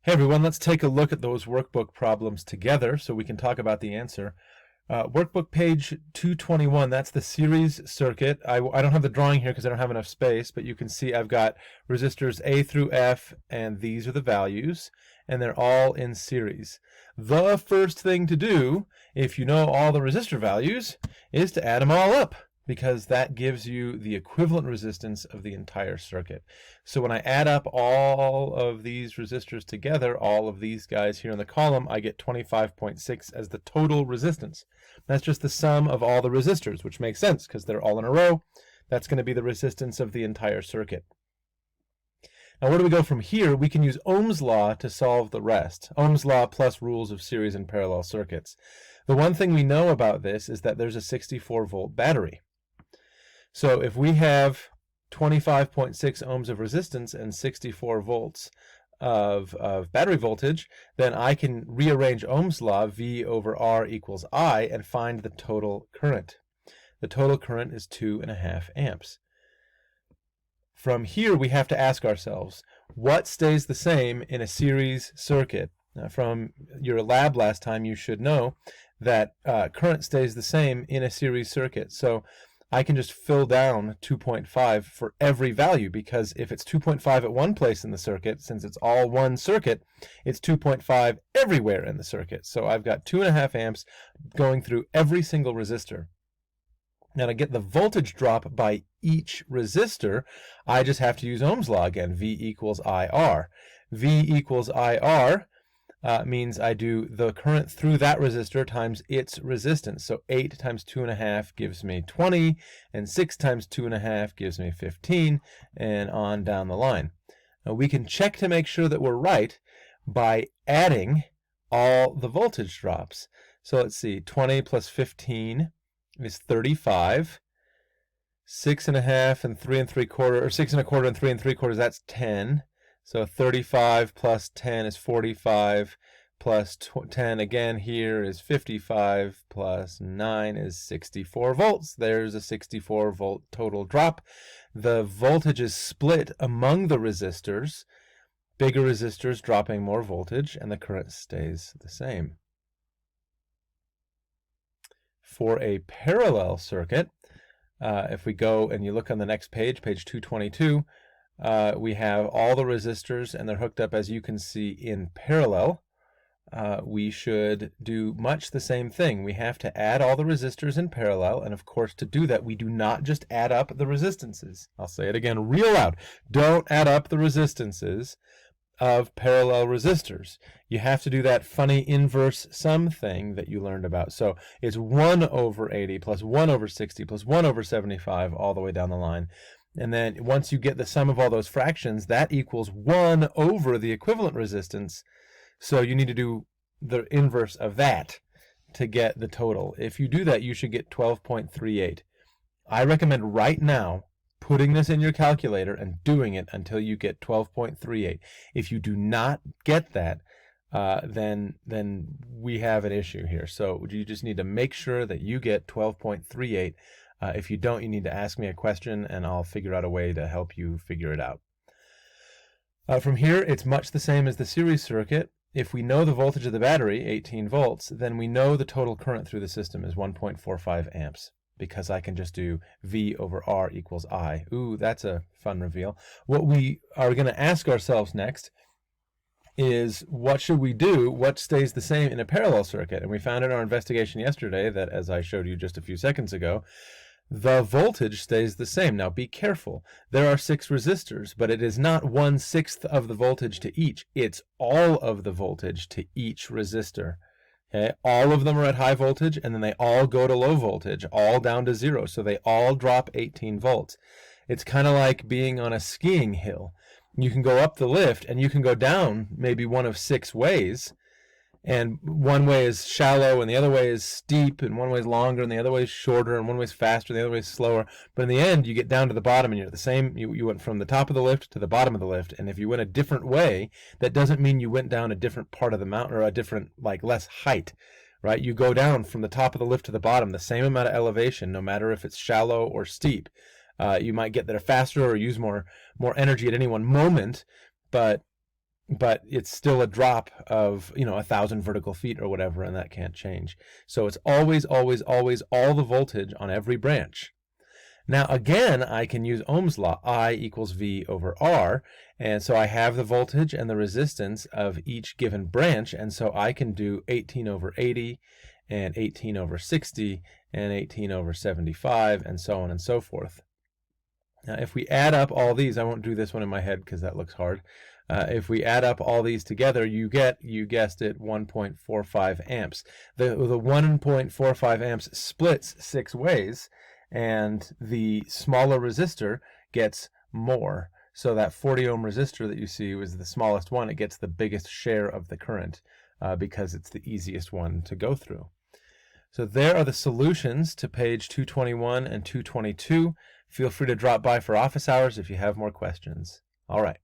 Hey everyone, let's take a look at those workbook problems together so we can talk about the answer. Workbook page 221, that's the series circuit. I don't have the drawing here because I don't have enough space, but you can see I've got resistors A through F, and these are the values, and they're all in series. The first thing to do, if you know all the resistor values, is to add them all up, because that gives you the equivalent resistance of the entire circuit. So when I add up all of these resistors together, all of these guys here in the column, I get 25.6 as the total resistance. That's just the sum of all the resistors, which makes sense because they're all in a row. That's going to be the resistance of the entire circuit. Now where do we go from here? We can use Ohm's law to solve the rest. Ohm's law plus rules of series and parallel circuits. The one thing we know about this is that there's a 64-volt battery. So if we have 25.6 ohms of resistance and 64 volts of battery voltage, then I can rearrange Ohm's law, V over R equals I, and find the total current. The total current is 2.5 amps. From here, we have to ask ourselves, what stays the same in a series circuit? Now, from your lab last time, you should know that current stays the same in a series circuit. So I can just fill down 2.5 for every value, because if it's 2.5 at one place in the circuit, since it's all one circuit, it's 2.5 everywhere in the circuit. So I've got 2.5 amps going through every single resistor. Now to get the voltage drop by each resistor, I just have to use Ohm's law again, V equals IR. V equals IR means I do the current through that resistor times its resistance. So 8 times 2.5 gives me 20, and 6 times 2.5 gives me 15, and on down the line. Now we can check to make sure that we're right by adding all the voltage drops. So let's see, 20 plus 15 is 35. 6.5 and 3 3/4, or 6 1/4 and 3 3/4, that's 10. So 35 plus 10 is 45, plus 10 again here is 55, plus 9 is 64 volts. There's a 64 volt total drop. The voltage is split among the resistors. Bigger resistors dropping more voltage, and the current stays the same. For a parallel circuit, if we go and you look on the next page, page 222, we have all the resistors, and they're hooked up, as you can see, in parallel. We should do much the same thing. We have to add all the resistors in parallel, and of course to do that we do not just add up the resistances. I'll say it again real loud. Don't add up the resistances of parallel resistors. You have to do that funny inverse sum thing that you learned about. So it's 1 over 80 plus 1 over 60 plus 1 over 75 all the way down the line. And then once you get the sum of all those fractions, that equals 1 over the equivalent resistance. So you need to do the inverse of that to get the total. If you do that, you should get 12.38. I recommend right now putting this in your calculator and doing it until you get 12.38. If you do not get that, then we have an issue here. So you just need to make sure that you get 12.38. If you don't, you need to ask me a question, and I'll figure out a way to help you figure it out. From here, it's much the same as the series circuit. If we know the voltage of the battery, 18 volts, then we know the total current through the system is 1.45 amps, because I can just do V over R equals I. Ooh, that's a fun reveal. What we are going to ask ourselves next is, what should we do? What stays the same in a parallel circuit? And we found in our investigation yesterday that, as I showed you just a few seconds ago, the voltage stays the same. Now be careful. There are 6 resistors, but it is not 1/6 of the voltage to each. It's all of the voltage to each resistor. Okay? All of them are at high voltage, and then they all go to low voltage, all down to 0. So they all drop 18 volts. It's kind of like being on a skiing hill. You can go up the lift, and you can go down maybe one of 6 ways. And one way is shallow, and the other way is steep, and one way is longer, and the other way is shorter, and one way is faster, and the other way is slower. But in the end, you get down to the bottom, and you're the same. You went from the top of the lift to the bottom of the lift. And if you went a different way, that doesn't mean you went down a different part of the mountain, or a different, like, less height, right? You go down from the top of the lift to the bottom, the same amount of elevation, no matter if it's shallow or steep. You might get there faster or use more energy at any one moment, but but it's still a drop of 1,000 vertical feet or whatever, and that can't change. So it's always, always, always all the voltage on every branch. Now again, I can use Ohm's law, I equals V over R, and so I have the voltage and the resistance of each given branch, and so I can do 18 over 80, and 18 over 60, and 18 over 75, and so on and so forth. Now if we add up all these, I won't do this one in my head because that looks hard. If we add up all these together, you get, you guessed it, 1.45 amps. The 1.45 amps splits 6 ways, and the smaller resistor gets more. So that 40 ohm resistor that you see was the smallest one. It gets the biggest share of the current because it's the easiest one to go through. So there are the solutions to page 221 and 222. Feel free to drop by for office hours if you have more questions. All right.